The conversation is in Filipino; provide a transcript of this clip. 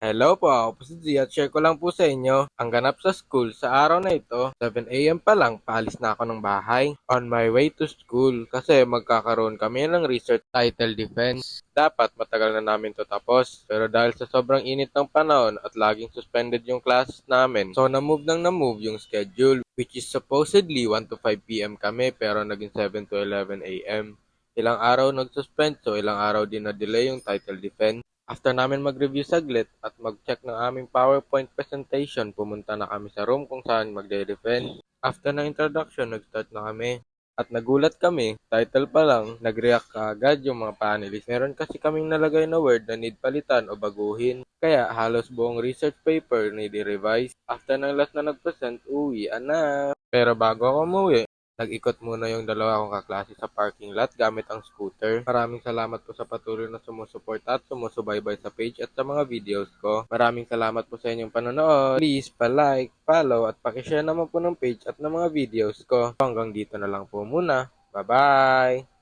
Hello po, ako po si Zia at share ko lang po sa inyo ang ganap sa school sa araw na ito. 7 a.m. pa lang, paalis na ako ng bahay. On my way to school kasi magkakaroon kami ng research title defense. Dapat matagal na namin to tapos. Pero dahil sa sobrang init ng panahon at laging suspended yung classes namin, so na-move yung schedule, which is supposedly 1 to 5 p.m. kami pero naging 7 to 11 a.m. Ilang araw nag-suspend so ilang araw din na-delay yung title defense. After namin mag-review saglit at mag-check ng aming PowerPoint presentation, pumunta na kami sa room kung saan magde-defend. After ng introduction, nag-start na kami. At nagulat kami, title pa lang, nag-react kaagad yung mga panelists. Meron kasi kaming nalagay na word na need palitan o baguhin. Kaya halos buong research paper need i-revise. After ng last na nag-present, uwian na. Pero bago ako umuwi, nag-ikot muna yung dalawa kong kaklase sa parking lot gamit ang scooter. Maraming salamat po sa patuloy na sumusuporta at sumusubaybay sa page at sa mga videos ko. Maraming salamat po sa inyong panonood. Please pa-like, follow at pakishare naman po ng page at ng mga videos ko. Hanggang dito na lang po muna. Bye-bye!